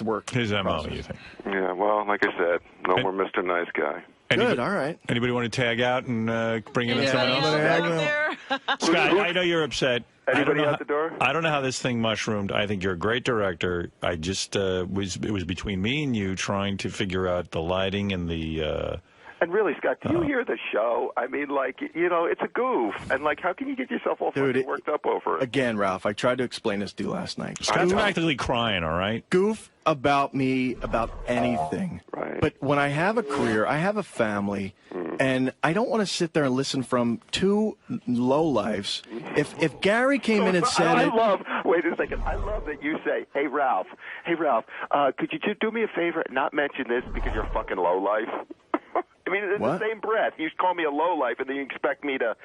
work. His MO, you think? Yeah. Well, like I said, no more Mr. Nice Guy. Good. All right. Anybody want to tag out and bring in someone else? Scott, I know you're upset. Anybody out the door? I don't know how this thing mushroomed. I think you're a great director. I just it was between me and you trying to figure out the lighting and the. And really, Scott, do you hear the show? I mean, like, it's a goof. And, like, how can you get yourself all fucking worked up over it? Again, Ralph, I tried to explain this to you last night. Scott's practically crying, all right? Goof about me, about anything. Right. But when I have a career, I have a family, and I don't want to sit there and listen from two lowlifes. If Gary came in and said wait a second, I love that you say, hey, Ralph, could you just do me a favor and not mention this because you're a fucking lowlife? I mean, in the same breath, you call me a lowlife, and then you expect me to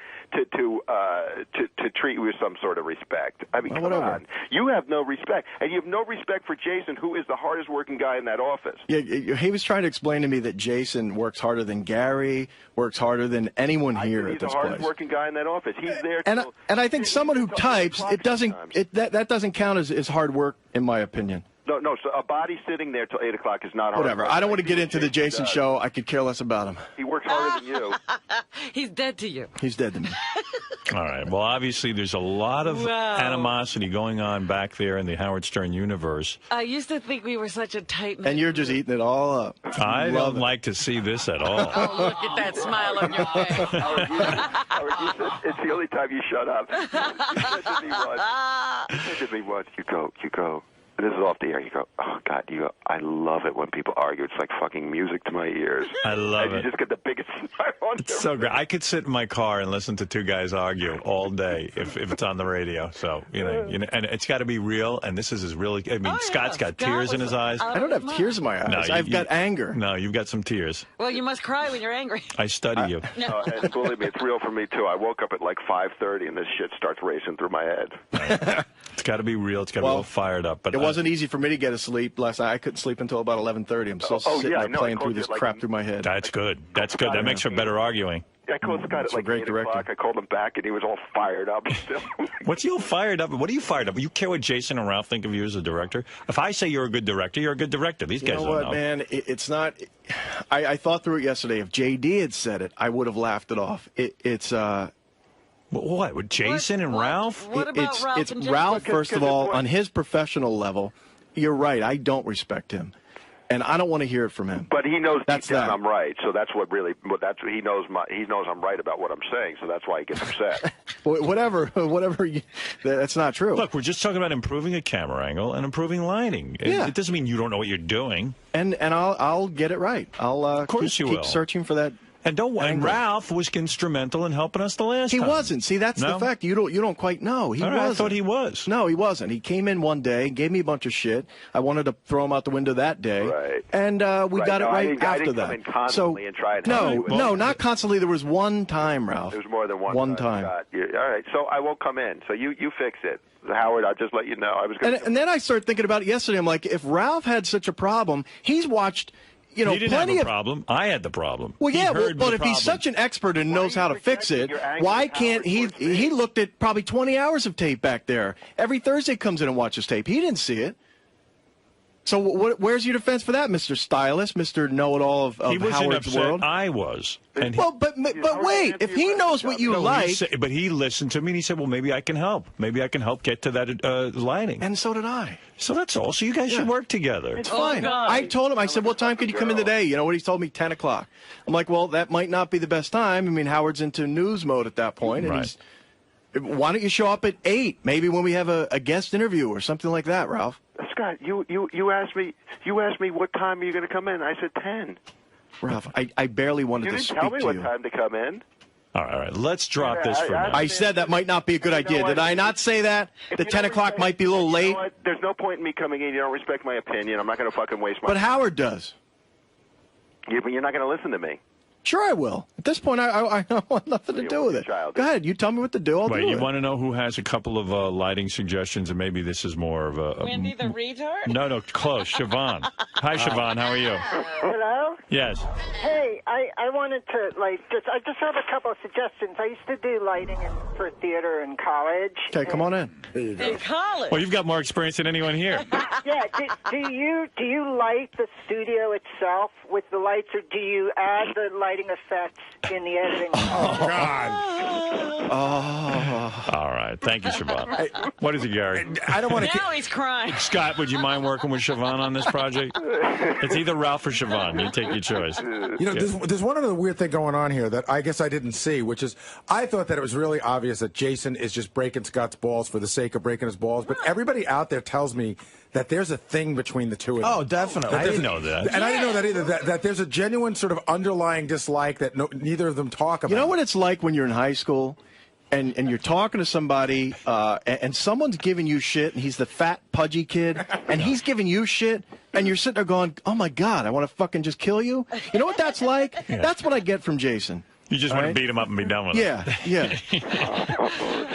treat you with some sort of respect. I mean, come on. You have no respect, and you have no respect for Jason, who is the hardest working guy in that office. Yeah, he was trying to explain to me that Jason works harder than Gary, works harder than anyone here at this place. He's the hardest working guy in that office. He's there. And I think someone who types, that doesn't count as hard work, in my opinion. No. So a body sitting there till 8 o'clock is not hard. Whatever. I don't want to get into the Jason show. I could care less about him. He works harder than you. He's dead to you. He's dead to me. All right. Well, obviously, there's a lot of animosity going on back there in the Howard Stern universe. I used to think we were such a tight. And you're just eating it all up. I don't like to see this at all. Oh, look at that smile on your face. It's the only time you shut up. You said to me once, you go. And this is off the air. You go, oh, God, I love it when people argue. It's like fucking music to my ears. I love it. You just get the biggest smile on It's so great. I could sit in my car and listen to two guys argue all day if it's on the radio. So, you know, and it's got to be real. And this is really, I mean, Scott's got tears in his eyes. I don't have tears in my eyes. I've got anger. No, you've got some tears. Well, you must cry when you're angry. I study you. And believe me, it's real for me, too. I woke up at like 5:30 and this shit starts racing through my head. It's got to be real. It's got to be all fired up. But it wasn't easy for me to get to sleep last night. I couldn't sleep until about 11:30. I'm still sitting there playing through this crap through my head. That's good. That's good. That makes for better arguing. I called Scott at like 8 o'clock. I called him back, and he was all fired up still. What's you fired up? What are you fired up? You care what Jason and Ralph think of you as a director? If I say you're a good director, you're a good director. These guys don't know. You know what, man? It's not. I thought through it yesterday. If JD had said it, I would have laughed it off. It's what with Jason and Ralph? What about Ralph it's and Jason? Ralph, first of all, on his professional level. You're right. I don't respect him, and I don't want to hear it from him. But he knows deep That's down that. I'm right, so that's what really. But that's he knows. He knows I'm right about what I'm saying, so that's why he gets upset. Whatever. That's not true. Look, we're just talking about improving a camera angle and improving lighting. Yeah. It doesn't mean you don't know what you're doing. And I'll get it right. I'll of course keep you will. searching for that. And Ralph was instrumental in helping us the last time. He wasn't. See, that's the fact. You don't quite know. He wasn't. I thought he was. No, he wasn't. He came in one day, gave me a bunch of shit. I wanted to throw him out the window that day. Right. And we got it right after I didn't that. come in constantly and try and No, not constantly. There was one time, Ralph. There was more than one. One time. All right, so I won't come in. So you fix it, Howard. I'll just let you know. I was going. And then I started thinking about it yesterday. I'm like, if Ralph had such a problem, he's watched. He didn't plenty have a of problem. I had the problem. Well, yeah, but if problem. he's such an expert and knows how to fix it, why can't he? He looked at probably 20 hours of tape back there. Every Thursday comes in and watches tape. He didn't see it. So where's your defense for that, Mr. Stylist, Mr. Know-it-all of he wasn't Howard's upset. world? I was. And but wait, if he knows what you like, but he listened to me and he said, "Well, maybe I can help. Maybe I can help get to that lighting." And so did I. So that's all. So you guys should work together. It's fine. I told him. I said, "What time could you come in today?" You know what he told me? 10 o'clock. I'm like, "Well, that might not be the best time. I mean, Howard's into news mode at that point, and right. Why don't you show up at 8? Maybe when we have a guest interview or something like that, Ralph." Scott, you asked me what time are you going to come in? I said 10. Ralph, I barely wanted to speak to you. You didn't tell me what time to come in. All right, let's drop this for now. I said that might not be a good idea. Did I not say that? The 10 o'clock might be a little late. You know what? There's no point in me coming in. You don't respect my opinion. I'm not going to fucking waste my But Howard does. Yeah, but you're not going to listen to me. Sure I will. At this point, I want nothing to do with it. Go ahead. You tell me what to do. I'll do it. You want to know who has a couple of lighting suggestions, and maybe this is more of a... Wendy the retard? No, close. Siobhan. Hi, Siobhan. How are you? Hello? Yes. Hey, I wanted to, I just have a couple of suggestions. I used to do lighting for theater in college. Okay, come on in. In college? Well, you've got more experience than anyone here. Yeah, do you light the studio itself with the lights, or do you add the lighting effects in the editing? Oh, God. Oh. All right. Thank you, Siobhan. What is it, Gary? I don't want to... Now he's crying. Scott, would you mind working with Siobhan on this project? It's either Ralph or Siobhan. You take your choice. You know, there's one other weird thing going on here that I guess I didn't see, which is I thought that it was really obvious that Jason is just breaking Scott's balls for the sake of breaking his balls, but everybody out there tells me that there's a thing between the two of them. Oh, definitely. I didn't know that. And I didn't know that either, that there's a genuine sort of underlying dislike that neither of them talk about. You know what it's like when you're in high school and you're talking to somebody and someone's giving you shit, and he's the fat, pudgy kid, and he's giving you shit, and you're sitting there going, oh, my God, I want to fucking just kill you? You know what that's like? Yeah. That's what I get from Jason. You just want to beat him up and be done with it. Yeah.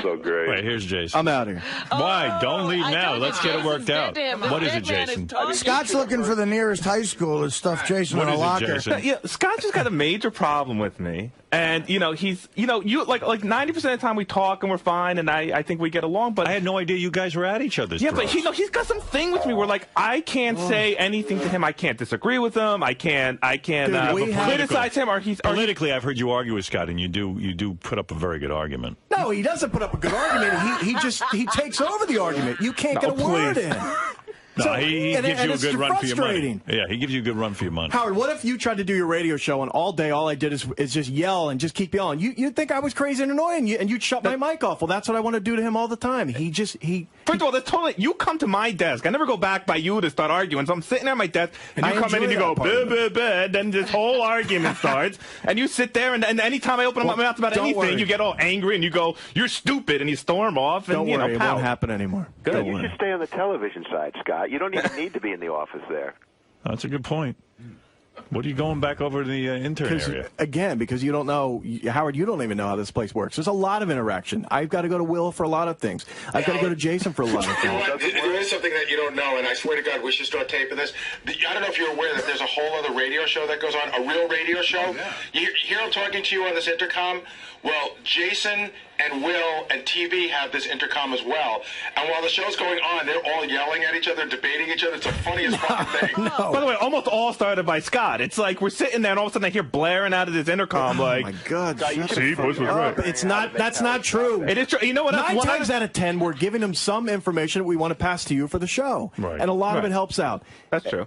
So great. Wait, here's Jason. I'm out here. Why? Don't leave now. Let's get it worked out. What is it, Jason? Scott's looking for the nearest high school to stuff Jason What in a is it, locker. Jason? Yeah, Scott just got a major problem with me. And, he's, you like 90% of the time we talk and we're fine, and I think we get along, but... I had no idea you guys were at each other's Yeah, throats. but he's got some thing with me where, I can't say anything to him. I can't disagree with him. I can't criticize him, or he's... Politically, I've heard you argue with Scott, and you do put up a very good argument. No, he doesn't put up a good argument. He takes over the argument. You can't get a word in. No, he gives you a good run for your money. frustrating. Yeah, he gives you a good run for your money. Howard, what if you tried to do your radio show and all day all I did is just yell and just keep yelling? You'd think I was crazy and annoying, and you'd shut my mic off. Well, that's what I want to do to him all the time. First of all, that's totally... You come to my desk. I never go back by you to start arguing. So I'm sitting at my desk, and you come in and you go, blah, blah, blah, then this whole argument starts. And you sit there, and anytime I open my mouth about anything, you get all angry, and you go, you're stupid, and you storm off. And, Don't worry, it pout. won't happen anymore. Good. You should stay on the television side, Scott. You don't even need to be in the office there. That's a good point. What are you going back over to the intern area? Again, because you don't know, Howard, you don't even know how this place works. There's a lot of interaction. I've got to go to Will for a lot of things. I've got to go to Jason for a lot of things. You know what? There is something that you don't know, and I swear to God, we should start taping this. I don't know if you're aware that there's a whole other radio show that goes on, a real radio show. You hear him talking to you on this intercom? Well, Jason and Will and TV have this intercom as well. And while the show's going on, they're all yelling at each other, debating each other. It's the funniest fucking thing. No. By the way, almost all started by Scott. It's like we're sitting there and all of a sudden I hear blaring out of this intercom like, my God. See, Bush was right. It's not. That's not true. It is true. You know what? 9 times out of 10, we're giving them some information that we want to pass to you for the show. Right. And a lot of it helps out. That's true.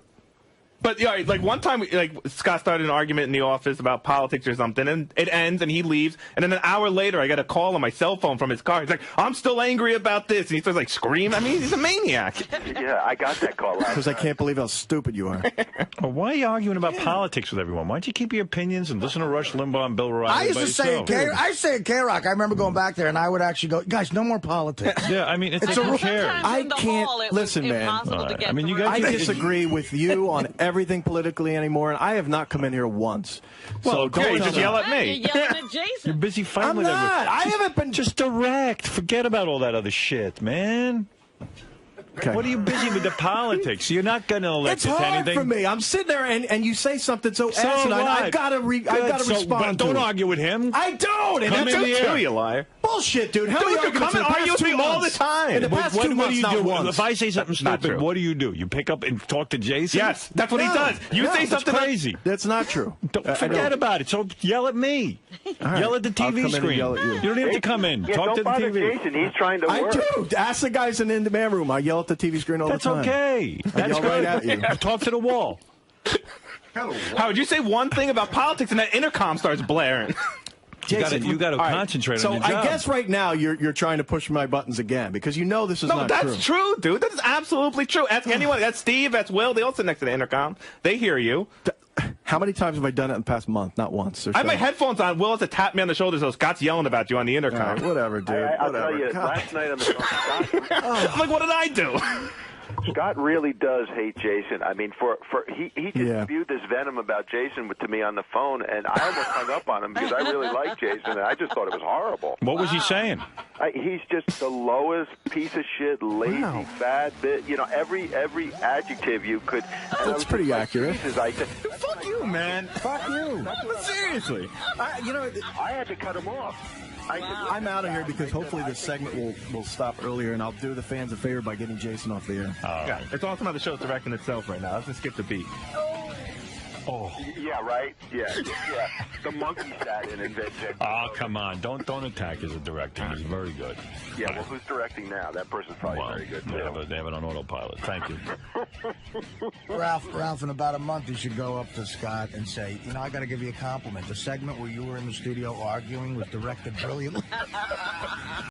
But yeah, like one time, like Scott started an argument in the office about politics or something, and it ends, and he leaves, and then an hour later, I get a call on my cell phone from his car. He's like, "I'm still angry about this," and he starts like screaming. I mean, he's a maniac. Yeah, I got that call. Because I can't believe how stupid you are. Well, why are you arguing about politics with everyone? Why don't you keep your opinions and listen to Rush Limbaugh and Bill O'Reilly? I used to say at K-Rock, I remember going back there, and I would actually go, guys, no more politics. Yeah, I mean, it's a who cares? I can't listen, man. I mean, you guys. I disagree with you on everything politically anymore, and I have not come in here once. Well, so you just yell at me. You're yelling at Jason. You're busy fighting I'm with everyone. not. I haven't been just direct. Forget about all that other shit, man. Okay. What are you busy with the politics? You're not going to elect It's us hard anything. for me. I'm sitting there and you say something so asinine. what? I've got to respond. But don't to it. argue with him. I don't. And Come that's in here, you liar. Bullshit, dude. How many you arguments come and in the argue past with me 2 all the months? time. In the past 2 what do months, you not do? once. If I say something Not stupid, true. what do? You pick up and talk to Jason? Yes, that's what he No. does. You say That's something crazy. That's not true. Forget about it. So yell at me. right. Yell at the I'll come TV in and screen. yell at you. don't even have to come in. Yeah, Talk don't to the bother TV. Jason. He's trying to I work. do. Ask the guys in the man room. I yell at the TV screen all That's the time. okay. I That's yell good. right at you. Talk to the wall. Howard, you say one thing about politics and that intercom starts blaring. You got to all right, concentrate so on your job. I guess right now you're trying to push my buttons again because you know this is No, not that's true, dude. That is absolutely true. Ask anyone. That's Steve. That's Will. They all sit next to the intercom. They hear you. How many times have I done it in the past month? Not once. I have my headphones on. Will has to tap me on the shoulder so Scott's yelling about you on the intercom. Whatever, dude. I'll Whatever. tell you, God. last night on the phone, I'm like, what did I do? Scott really does hate Jason. I mean, he just spewed this venom about Jason to me on the phone, and I almost hung up on him because I really like Jason, and I just thought it was horrible. What was he saying? He's just the lowest piece of shit, lazy, fat bit. You know, every adjective you could. That's pretty accurate. Jesus, I said, Fuck you, man. Fuck you. Seriously. I had to cut him off. I'm out of here because hopefully this segment will stop earlier, and I'll do the fans a favor by getting Jason off the air. Yeah, it's awesome how the show's directing itself right now. Let's just skip the beat. Oh. Yeah, right? Yeah. The monkey sat in and said, Oh, come on. Don't attack his directing. He's very good. Yeah, well, who's directing now? That person's probably very good, too. Yeah, but they have it on autopilot. Thank you. Ralph, in about a month, you should go up to Scott and say, I got to give you a compliment. The segment where you were in the studio arguing was directed brilliantly.